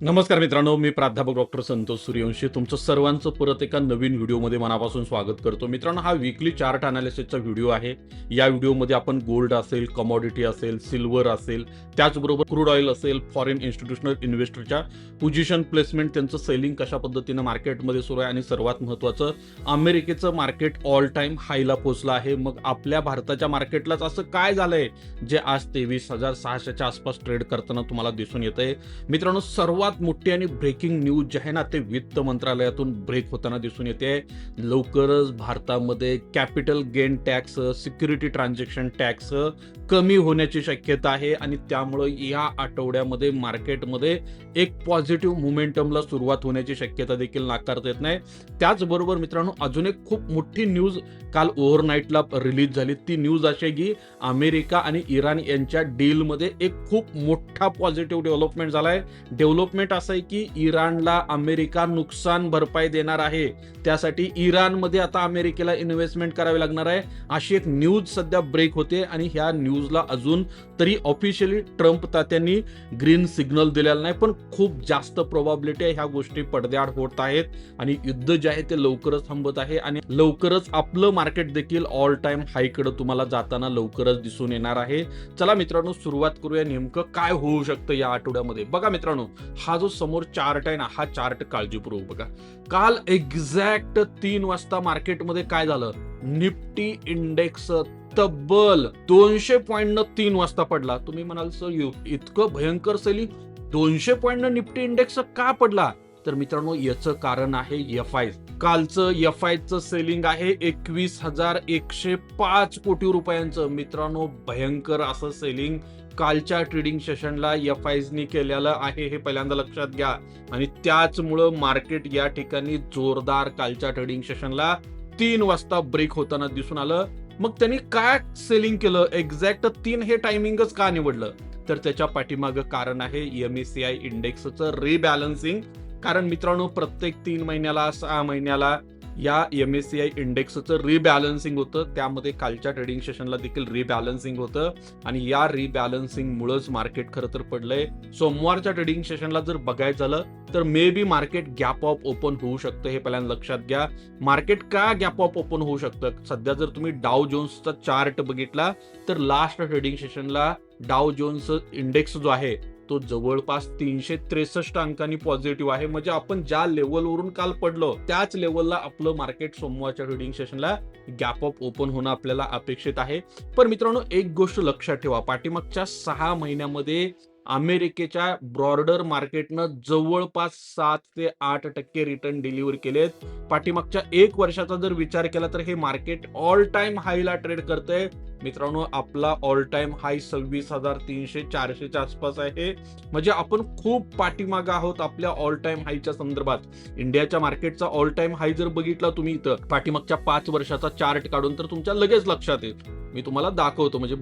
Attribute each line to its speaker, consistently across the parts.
Speaker 1: नमस्कार मित्रांनो, मी प्राध्यापक डॉक्टर संतोष सूर्यवंशी तुमचं सर्वांचं परत एका नवीन व्हिडिओमध्ये मनापासून स्वागत करतो. मित्रांनो, हा वीकली चार्ट अनालिसिसचा व्हिडिओ आहे. या व्हिडिओमध्ये आपण गोल्ड असेल, कमॉडिटी असेल, सिल्वर असेल, त्याचबरोबर क्रूड ऑइल असेल, फॉरेन इन्स्टिट्यूशनल इन्व्हेस्टरच्या पोझिशन प्लेसमेंट, त्यांचं सेलिंग कशा पद्धतीनं मार्केटमध्ये सुरू आहे आणि सर्वात महत्त्वाचं अमेरिकेचं मार्केट ऑल टाइम हायला पोहोचलं आहे. मग आपल्या भारताच्या मार्केटलाच असं काय झालंय जे आज 23,600च्या आसपास ट्रेड करताना तुम्हाला दिसून येतंय. मित्रांनो, सर्वात मोठी आणि ब्रेकिंग न्यूज जे आहे ना, ते वित्त मंत्रालयातून ब्रेक होताना दिसून येते. लवकरच भारतामध्ये capital gain tax, security transaction tax कमी होण्याची शक्यता आहे आणि त्यामुळे या आठवड्यामध्ये मार्केटमध्ये एक पॉझिटिव्ह मोमेंटमला सुरुवात होण्याची शक्यता देखील नाकारता येत नाही. त्याचबरोबर मित्रांनो, अजून एक खूप मोठी न्यूज काल ओव्हरनाईटला रिलीज झाली. ती न्यूज अशी आहे की अमेरिका आणि इराण यांच्या डीलमध्ये एक खूप मोठा पॉझिटिव्ह डेव्हलपमेंट झालाय. डेव्हलपमेंट असं आहे की इराणला अमेरिका नुकसान भरपाई देणार आहे. त्यासाठी इराणमध्ये आता अमेरिकेला इन्व्हेस्टमेंट करावी लागणार आहे, अशी एक न्यूज सध्या ब्रेक होते. आणि ह्या न्यूजला अजून तरी ऑफिशियली ट्रम्प तात्यांनी ग्रीन सिग्नल दिलेला नाही, पण खूप जास्त प्रोबॅबिलिटी आहे ह्या गोष्टी पडद्याआड होत आहेत आणि युद्ध जे आहे ते लवकरच थांबत आहे आणि लवकरच आपलं मार्केट देखील ऑल टाइम हायकडे तुम्हाला जाताना लवकरच दिसून येणार आहे. चला मित्रांनो, सुरुवात करूया. नेमकं काय होऊ शकतं या आठवड्यामध्ये. बघा मित्रांनो, हा जो समोर चार्ट आहे ना, हा चार्ट काळजीपूर्वक बघा. काल एक्झॅक्ट 3 वाजता मार्केटमध्ये काय झालं, निफ्टी इंडेक्स तब्बल 200 पॉइंट 3 वाजता पडला. तुम्ही म्हणाल सर, इतकं भयंकर सेलिंग 200 पॉइंट निफ्टी इंडेक्स का पडला? तर मित्रांनो, याचं कारण आहे एफआय. कालचं एफआयचं सेलिंग आहे 21,105 कोटी रुपयांचं. मित्रांनो, भयंकर असं सेलिंग कालच्या ट्रेडिंग सेशनला एफआयनी केलेलं आहे, हे पहिल्यांदा लक्षात घ्या. आणि त्याचमुळं मार्केट या ठिकाणी जोरदार कालच्या ट्रेडिंग सेशनला 3 वाजता ब्रेक होताना दिसून आलं. मग त्यांनी काय सेलिंग केलं, एक्झॅक्ट 3 हे टायमिंगच का निवडलं? तर त्याच्या पाठीमागं कारण आहे MSCI इंडेक्सचं रिबॅलन्सिंग. कारण मित्रांनो, प्रत्येक 3 महिन्याला 6 महिन्याला या MSCI इंडेक्सचं रिबॅलन्सिंग होतं. त्यामध्ये कालच्या ट्रेडिंग सेशनला देखील रिबॅलन्सिंग होतं आणि या रिबॅलन्सिंगमुळेच मार्केट खरं तर पडलंय. सोमवारच्या ट्रेडिंग सेशनला जर बघायचं झालं तर may be market gap of open होऊ शकतं, हे पहिल्यांदा लक्षात घ्या. मार्केट का गॅप ऑफ ओपन होऊ शकतं? सध्या जर तुम्ही डाव जोन्सचा चार्ट बघितला तर लास्ट ट्रेडिंग सेशनला डाव जोन्स इंडेक्स जो आहे तो जवळपास 363 अंकांनी पॉझिटिव्ह आहे. म्हणजे आपण ज्या लेवलवरून काल पडलो त्याच लेवलला आपलं मार्केट सोमवारच्या ट्रेडिंग सेशनला गॅप ऑफ ओपन होणं आपल्याला अपेक्षित आहे. पण मित्रांनो, एक गोष्ट लक्षात ठेवा, पाठीमागच्या 6 महिन्यामध्ये अमेरिकेच्या ब्रॉडर मार्केटनं जवळपास 7 ते 8% रिटर्न डिलिव्हर केलेत. पाठीमागच्या 1 वर्षाचा जर विचार केला तर हे मार्केट ऑल टाइम हायला ट्रेड करतंय. मित्रांनो, आपला ऑल टाइम हाय 26,300-400च्या आसपास आहे. म्हणजे आपण खूप पाठीमागं आहोत आपल्या ऑल टाइम हायच्या संदर्भात. इंडियाच्या मार्केटचा ऑल टाइम हाय जर बघितला तुम्ही इथं पाठीमागच्या 5 वर्षाचा चार्ट काढून, तर तुमच्या लगेच लक्षात येईल. मी तुम्हाला दाखवतो. म्हणजे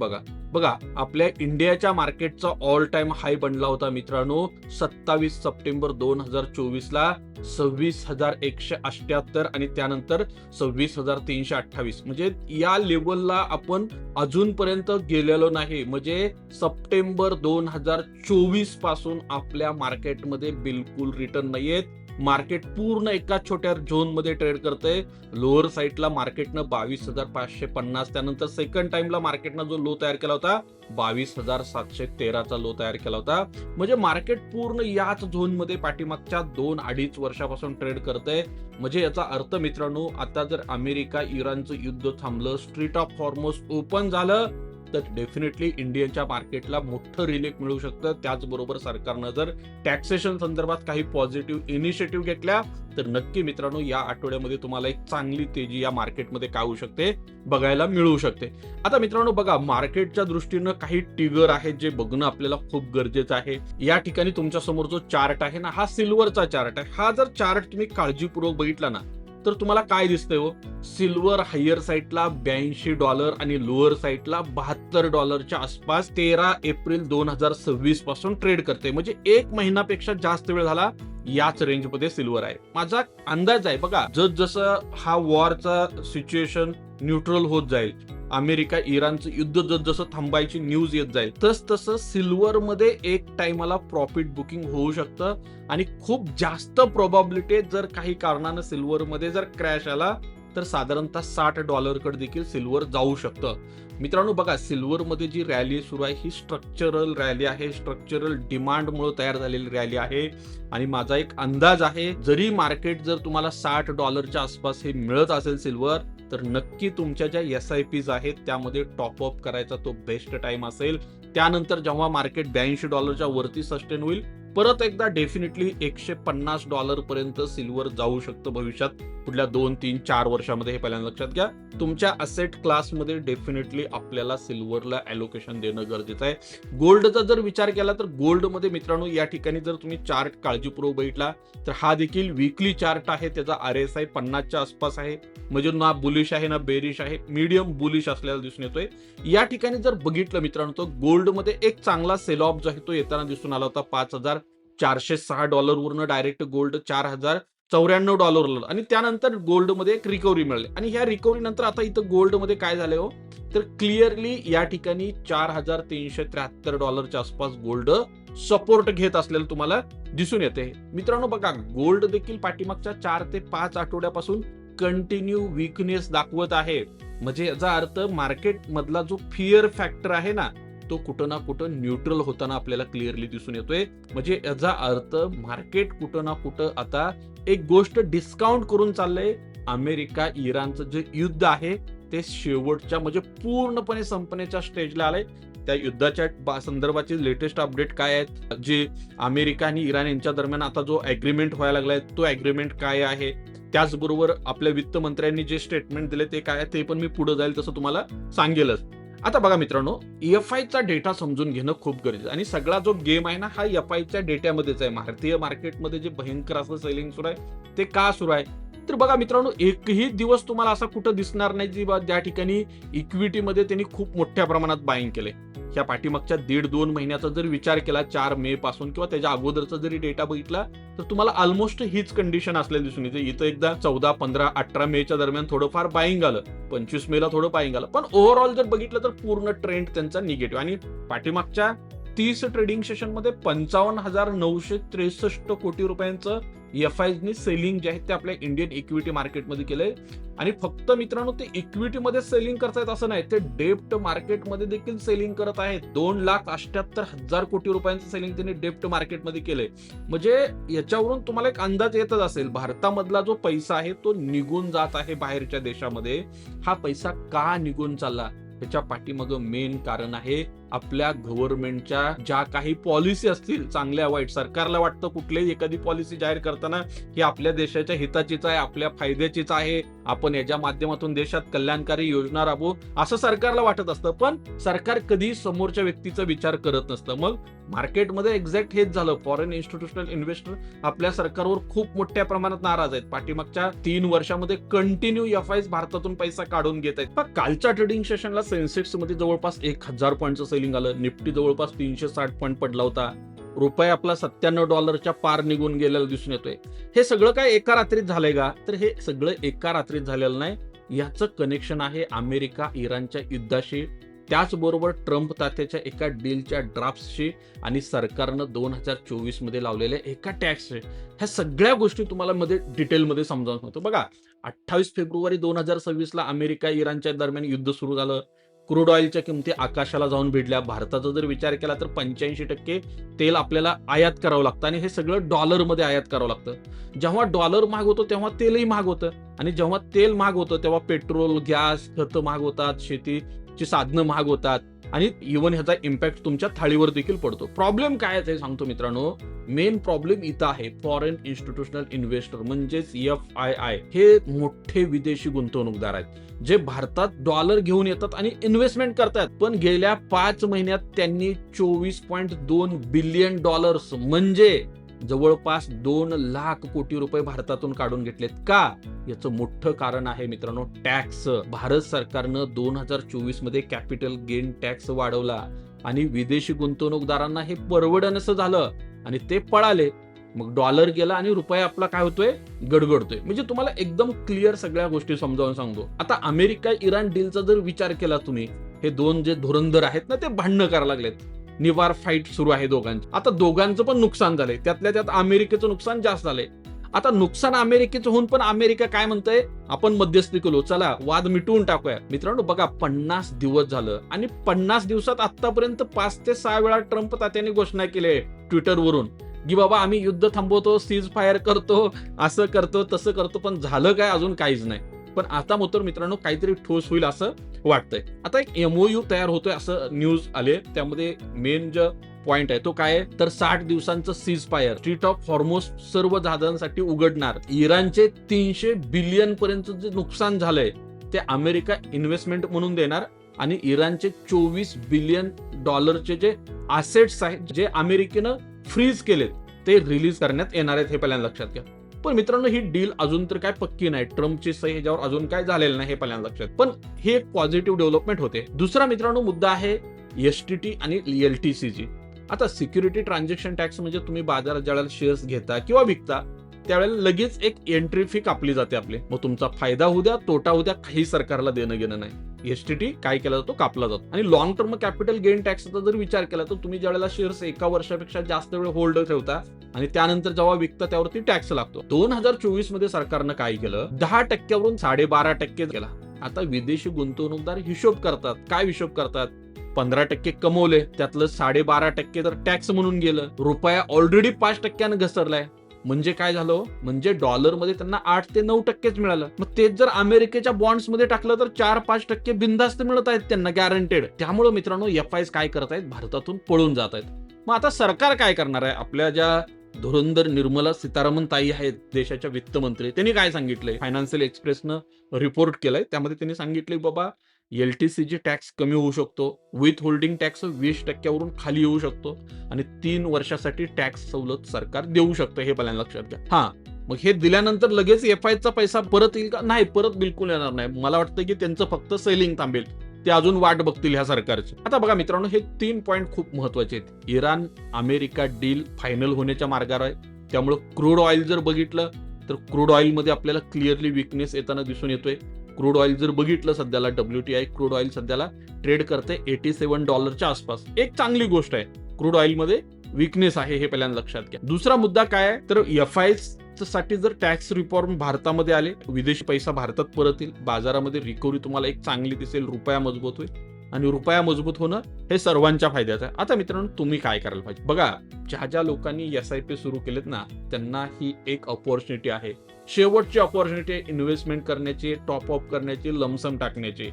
Speaker 1: बघा आपल्या इंडियाच्या मार्केटचा ऑल टाइम हाय बनला होता मित्रांनो 27 सप्टेंबर 2024ला 26,178 आणि त्यानंतर 26,328. म्हणजे या लेवलला आपण अजूनपर्यंत गेलेलो नाही. म्हणजे सप्टेंबर 2024 पासून आपल्या मार्केटमध्ये बिलकुल रिटर्न नाहीयेत. मार्केट पूर्ण एका छोट्या झोन मध्ये ट्रेड करतंय. लोअर साईडला मार्केटनं 22,550, त्यानंतर सेकंड टाइमला मार्केटनं जो लो तयार केला होता 22,713चा लो तयार केला होता. म्हणजे मार्केट पूर्ण याच झोन मध्ये पाठीमागच्या 2-2.5 वर्षापासून ट्रेड करतंय. म्हणजे याचा अर्थ मित्रांनो, आता जर अमेरिका इराणचं युद्ध थांबलं, स्ट्रीट ऑफ हॉर्मुझ ओपन झालं, तर डेफिनेटली इंडियनच्या मार्केटला मोठं रिलीफ मिळू शकतं. त्याचबरोबर सरकारनं जर टॅक्सेशन संदर्भात काही पॉझिटिव्ह इनिशिएटिव्ह घेतल्या तर नक्की मित्रांनो, या आठवड्यामध्ये तुम्हाला एक चांगली तेजी या मार्केटमध्ये काय होऊ शकते, बघायला मिळू शकते. आता मित्रांनो बघा, मार्केटच्या दृष्टीनं काही ट्रिगर आहेत जे बघणं आपल्याला खूप गरजेचं आहे. या ठिकाणी तुमच्या समोर जो चार्ट आहे ना, हा सिल्वरचा चार्ट आहे. हा जर चार्ट तुम्ही काळजीपूर्वक बघितला ना, तर तुम्हाला काय दिसतंय हो, सिल्वर हायर साईडला $82 आणि लोअर साईडला $72च्या आसपास 13 एप्रिल 2026 पासून ट्रेड करते. म्हणजे 1 महिन्यापेक्षा जास्त वेळ झाला याच रेंजमध्ये सिल्वर आहे. माझा अंदाज आहे बघा, जसं हा वॉरचा सिच्युएशन न्यूट्रल होत जाईल, अमेरिका इराणचं युद्ध जसं थांबायची न्यूज येत जाईल तसं सिल्वरमध्ये एक टाइमाला प्रॉफिट बुकिंग होऊ शकतं आणि खूप जास्त प्रोबॅबिलिटी जर काही कारणानं सिल्वरमध्ये जर क्रॅश आला तर साधारणतः $60 कडे देखील सिल्वर जाऊ शकतं. मित्रांनो बघा, सिल्वरमध्ये जी रॅली सुरू आहे ही स्ट्रक्चरल रॅली आहे, स्ट्रक्चरल डिमांडमुळे तयार झालेली रॅली आहे. आणि माझा एक अंदाज आहे, जरी मार्केट जर तुम्हाला $60 आसपास हे मिळत असेल सिल्वर, तर नक्की तुमच्या ज्या SIPs आहेत त्यामध्ये टॉपअप करायचा तो बेस्ट टाइम असेल. त्यानंतर जेव्हा मार्केट $82 वरती सस्टेन होईल, परत एकदा डेफिनेटली $150 पर्यंत सिल्वर जाऊ शकतं भविष्यात, पुढल्या 2, 3, 4 वर्षामध्ये. हे पहिल्यांदा लक्षात घ्या. तुमच्या असेट क्लासमध्ये डेफिनेटली आपल्याला सिल्वरला ॲलोकेशन देणं गरजेचं आहे. गोल्डचा जर विचार केला तर गोल्डमध्ये मित्रांनो या ठिकाणी जर तुम्ही चार्ट काळजीपूर्वक बघितला तर हा देखील वीकली चार्ट आहे. त्याचा RSI 50च्या आसपास आहे, म्हणजे ना बुलिश आहे ना बेरिश आहे, मीडियम बुलिश असलेला दिसून येतोय. या ठिकाणी जर बघितलं मित्रांनो तर गोल्डमध्ये एक चांगला सेल ऑफ जो आहे तो येताना दिसून आला होता. $5,406 वरनं डायरेक्ट गोल्ड $4,094 आणि त्यानंतर गोल्डमध्ये एक रिकव्हरी मिळाली. आणि ह्या रिकव्हरी नंतर आता इथं गोल्डमध्ये काय झालंय हो, तर क्लिअरली या ठिकाणी $4,373 आसपास गोल्ड सपोर्ट घेत असलेलं तुम्हाला दिसून येते. मित्रांनो बघा, गोल्ड देखील पाठीमागच्या 4 ते 5 आठवड्यापासून कंटिन्यू वीकनेस दाखवत आहे. म्हणजे याचा अर्थ मार्केट मधला जो फिअर फॅक्टर आहे ना, तो कुठं ना कुठं न्यूट्रल होताना आपल्याला क्लिअरली दिसून येतोय. म्हणजे याचा अर्थ मार्केट कुठं ना कुठं आता एक गोष्ट डिस्काउंट करून चाललंय. अमेरिका इराणचं जे युद्ध आहे ते शेवटच्या म्हणजे पूर्णपणे संपण्याच्या स्टेजला आलंय. त्या युद्धाच्या संदर्भाची लेटेस्ट अपडेट काय आहेत, जे अमेरिका आणि इराण यांच्या दरम्यान आता जो ॲग्रीमेंट व्हायला लागलाय तो ॲग्रीमेंट काय आहे, त्याचबरोबर आपल्या वित्त मंत्र्यांनी जे स्टेटमेंट दिले ते काय आहे ते पण मी पुढे जाईल तसं तुम्हाला सांगेलच. आता बघा मित्रांनो, EFIचा डेटा समजून घेणं खूप गरजेचं आणि सगळा जो गेम आहे ना हा EFIच्या डेटामध्येच आहे. भारतीय मार्केटमध्ये जे भयंकर असं सेलिंग सुरू आहे ते का सुरू आहे, तर बघा मित्रांनो, एकही दिवस तुम्हाला असा कुठं दिसणार नाही की ज्या ठिकाणी इक्विटीमध्ये त्यांनी खूप मोठ्या प्रमाणात बाईंग केले. ह्या पाठीमागच्या 1.5-2 महिन्याचा जर विचार केला, 4 मे पासून किंवा त्याच्या अगोदरचा जरी डेटा बघितला तर तुम्हाला ऑलमोस्ट हीच कंडिशन असलेली दिसून येते. इथं एकदा 14, 15, 18 मेच्या दरम्यान थोडंफार बाईंग आलं, 25 मेला थोडं बाईंग आलं, पण ओव्हरऑल जर बघितलं तर पूर्ण ट्रेंड त्यांचा निगेटिव्ह. आणि पाठीमागच्या 30 ट्रेडिंग सेशन मध्ये 55,963 कोटी रुपयांचं EFIनी सेलिंग जे आहे ते आपल्या इंडियन इक्विटी मार्केटमध्ये केलंय. आणि फक्त मित्रांनो ते इक्विटीमध्ये सेलिंग करतायत असं नाही, ते डेप्ट मार्केटमध्ये देखील सेलिंग करत आहेत. 2,78,000 कोटी रुपयांचं सेलिंग त्यांनी डेप्ट मार्केटमध्ये केलंय. म्हणजे याच्यावरून तुम्हाला एक अंदाज येतच असेल, भारतामधला जो पैसा आहे तो निघून जात आहे बाहेरच्या देशामध्ये. हा पैसा का निघून चालला, त्याच्या पाठीमागं मेन कारण आहे आपल्या गव्हर्नमेंटच्या ज्या काही पॉलिसी असतील, चांगल्या वाईट. सरकारला वाटतं कुठलीही एखादी पॉलिसी जाहीर करताना ही आपल्या देशाच्या हिताचीच आहे, आपल्या फायद्याचीच आहे, आपण याच्या माध्यमातून देशात कल्याणकारी योजना राबवू असं सरकारला वाटत असतं. पण सरकार कधी समोरच्या व्यक्तीचा विचार करत नसतं. मग मार्केटमध्ये एक्झॅक्ट हेच झालं. फॉरेन इन्स्टिट्यूशनल इन्व्हेस्टर आपल्या सरकारवर खूप मोठ्या प्रमाणात नाराज आहेत. पाठीमागच्या 3 वर्षामध्ये कंटिन्यू EFIs भारतातून पैसा काढून घेत आहेत. पण कालच्या ट्रेडिंग सेशनला सेन्सेक्स मध्ये जवळपास 1,000 पॉईंटचं सेलिंग आलं. निफ्टी जवळपास 360 पॉईंट पडला होता. रुपया आपला $97 पार निघून गेलेला दिसून येतोय. हे सगळं काय एका रात्रीत झालंय का, तर हे सगळं एका रात्रीत झालेलं नाही. याचं कनेक्शन आहे अमेरिका इराणच्या युद्धाशी, त्याचबरोबर ट्रम्प तात्याच्या एका डीलच्या ड्राफ्टशी आणि सरकारनं 2024 मध्ये लावलेल्या एका टॅक्सशी. ह्या सगळ्या गोष्टी तुम्हाला मध्ये डिटेलमध्ये समजावून सांगतो. बघा, 28 फेब्रुवारी 2026ला अमेरिका इराणच्या दरम्यान युद्ध सुरू झालं. क्रूड ऑइलच्या किमती आकाशाला जाऊन भिडल्या. भारताचा जर विचार केला तर 85% तेल आपल्याला आयात करावं लागतं आणि हे सगळं डॉलरमध्ये आयात करावं लागतं. जेव्हा डॉलर महाग होतो तेव्हा तेलही महाग होतं आणि जेव्हा तेल महाग होतं तेव्हा पेट्रोल, गॅस, खतं महाग होतात, शेतीची साधनं महाग होतात आणि इव्हन ह्याचा इम्पॅक्ट तुमच्या थाळीवर देखील पडतो. प्रॉब्लेम काय आहे ते सांगतो मित्रांनो. मेन प्रॉब्लेम इथं आहे फॉरेन इन्स्टिट्यूशनल इन्व्हेस्टर म्हणजेच FII हे मोठे विदेशी गुंतवणूकदार आहेत, जे भारतात डॉलर घेऊन येतात आणि इन्व्हेस्टमेंट करतात. पण गेल्या 5 महिन्यात त्यांनी $24.2 बिलियन म्हणजे जवळपास 2 लाख कोटी रुपये भारतातून काढून घेतलेत. का? याचं मोठं कारण आहे मित्रांनो टॅक्स. भारत सरकारनं 2024 मध्ये कॅपिटल गेन टॅक्स वाढवला आणि विदेशी गुंतवणूकदारांना हे परवडणसं झालं आणि ते पळाले. मग डॉलर गेला आणि रुपया आपला काय होतोय, गडगडतोय. म्हणजे तुम्हाला एकदम क्लिअर सगळ्या गोष्टी समजावून सांगतो. आता अमेरिका इराण डीलचा जर विचार केला तुम्ही, हे दोन जे धुरंधर आहेत ना, ते भांडणं करायला लागलेत. निवार फाईट सुरू आहे दोघांची. आता दोघांचं पण नुकसान झालंय, त्यातल्या त्यात अमेरिकेचं नुकसान जास्त झालंय. आता नुकसान अमेरिकेचं होऊन पण अमेरिका काय म्हणतंय, आपण मध्यस्थी केलो, चला वाद मिटवून टाकूया. मित्रांनो बघा, 50 दिवस झालं आणि 50 दिवसात आतापर्यंत 5 ते 6 वेळा ट्रम्प तात्याने घोषणा केली आहे ट्विटरवरून की बाबा आम्ही युद्ध थांबवतो, सीज फायर करतो, असं करतो तसं करतो, पण झालं काय, अजून काहीच नाही. पण आता मात्र मित्रांनो काहीतरी ठोस होईल असं वाटतंय. आता एक MOU तयार होतोय असं न्यूज आले. त्यामध्ये मेन जो पॉइंट आहे तो काय आहे, तर 60 दिवसांचं cease fire, street of Hormuz सर्व जहाजांसाठी उघडणार. इराणचे 300 बिलियन पर्यंत जे नुकसान झालंय ते अमेरिका इन्व्हेस्टमेंट म्हणून देणार आणि इराणचे 24 बिलियन डॉलरचे जे असेट्स आहेत जे अमेरिकेनं फ्रीज केलेत ते रिलीज करण्यात येणार आहेत, हे पहिल्यांदा लक्षात घ्या. पण मित्रांनो ही डील अजून तर काय पक्की नाही, ट्रम्पची सही ह्याच्यावर अजून काय झालेलं नाही, हे पहिल्यांदा लक्षात. पण हे एक पॉझिटिव्ह डेव्हलपमेंट होते. दुसरा मित्रांनो मुद्दा आहे STT आणि LTCG. आता सिक्युरिटी ट्रान्झॅक्शन टॅक्स म्हणजे तुम्ही बाजारात ज्यावेळेला शेअर्स घेता किंवा विकता त्यावेळेला लगेच एक एंट्री फी कापली जाते आपली. मग तुमचा फायदा होऊ द्या तोटा होऊ द्या, काही सरकारला देणं घेणं नाही. STT काय केला जातो, कापला जातो. आणि लॉंग टर्म कॅपिटल गेन टॅक्सचा जर विचार केला तर तुम्ही ज्यावेळेला शेअर्स 1 वर्षापेक्षा जास्त वेळ होल्ड ठेवता आणि त्यानंतर जेव्हा विकता त्यावरती टॅक्स लागतो. 2024 मध्ये सरकारनं काय केलं, 10% वरून 12.5% केला. आता विदेशी गुंतवणूकदार हिशोब करतात. काय हिशोब करतात, 15% कमवले, त्यातलं 12.5% तर टॅक्स म्हणून गेलं. रुपया ऑलरेडी 5% घसरलाय. म्हणजे काय झालं, म्हणजे डॉलरमध्ये त्यांना 8 ते 9% मिळालं. मग तेच जर अमेरिकेच्या बॉन्ड्स मध्ये टाकलं तर 4-5% बिनधास्त मिळत आहेत त्यांना, गॅरंटेड. त्यामुळे मित्रांनो FIs काय करत आहेत, भारतातून पळून जात आहेत. मग आता सरकार काय करणार आहे, आपल्या ज्या धुरंधर निर्मला सीतारामन ताई आहेत देशाच्या वित्तमंत्री, त्यांनी काय सांगितलंय, फायनान्शियल एक्सप्रेसनं रिपोर्ट केलंय. त्यामध्ये त्यांनी सांगितलंय बाबा LTCG टॅक्स कमी होऊ शकतो, विथ होल्डिंग टॅक्स 20% वरून खाली येऊ शकतो आणि 3 वर्षासाठी टॅक्स सवलत सरकार देऊ शकतं, हे पहिल्यांदा लक्षात घ्या. हा, मग हे दिल्यानंतर लगेच FIचा पैसा परत येईल का, नाही, परत बिलकुल येणार नाही. मला वाटतं की त्यांचं फक्त सेलिंग थांबेल, ते अजून वाट बघतील ह्या सरकारची. आता बघा मित्रांनो, हे 3 पॉइंट खूप महत्वाचे आहेत. इराण अमेरिका डील फायनल होण्याच्या मार्गावर आहे. त्यामुळे क्रूड ऑइल जर बघितलं तर क्रूड ऑइल मध्ये आपल्याला क्लिअरली विकनेस येताना दिसून येतोय. क्रूड ऑइल जर बघितलं सध्याला WTI क्रूड ऑइल सध्याला ट्रेड करते $87 आसपास. एक चांगली गोष्ट आहे, क्रूड ऑइल मध्ये विकनेस आहे, हे पहिल्यांदा लक्षात घ्या. दुसरा मुद्दा काय आहे, तर FIs साठी जर टॅक्स रिफॉर्म भारतामध्ये आले, विदेशी पैसा भारतात परत येईल, बाजारामध्ये रिकव्हरी तुम्हाला एक चांगली दिसेल, रुपया मजबूत होईल आणि रुपया मजबूत होणं हे सर्वांच्या फायद्याचं आहे. आता मित्रांनो तुम्ही काय करायला पाहिजे, बघा ज्या लोकांनी SIP सुरू केलेत ना, त्यांना ही एक अपॉर्च्युनिटी आहे, शेवटची अपॉर्च्युनिटी आहे इन्व्हेस्टमेंट करण्याची, टॉप अप करण्याची, लमसम टाकण्याची.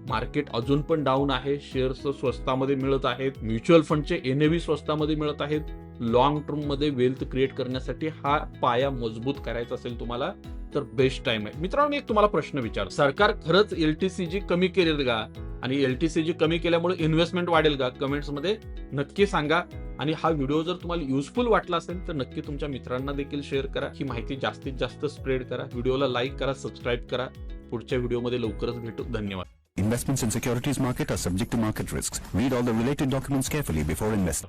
Speaker 1: मार्केट अजून पण डाऊन आहे, शेअर्स स्वस्तामध्ये मिळत आहेत, म्युच्युअल फंडचे NAV स्वस्तामध्ये मिळत आहेत. लॉंग टर्म मध्ये वेल्थ क्रिएट करण्यासाठी हा पाया मजबूत करायचा असेल तुम्हाला तर बेस्ट टाइम आहे. मित्रांनो मी एक तुम्हाला प्रश्न विचार, सरकार खरंच LTCG कमी केलेल का, आणि LTCG कमी केल्यामुळे इन्व्हेस्टमेंट वाढेल का, कमेंट्स मध्ये नक्की सांगा. आणि हा व्हिडिओ जर तुम्हाला युजफुल वाटला असेल तर नक्की तुमच्या मित्रांना देखील शेअर करा, ही माहिती जास्तीत जास्त स्प्रेड करा, व्हिडिओला लाईक करा, सबस्क्राईब करा. पुढच्या व्हिडिओमध्ये लवकरच भेटू. धन्यवाद.
Speaker 2: Investments in securities market are subject to market risks. Read all the related documents carefully before investing.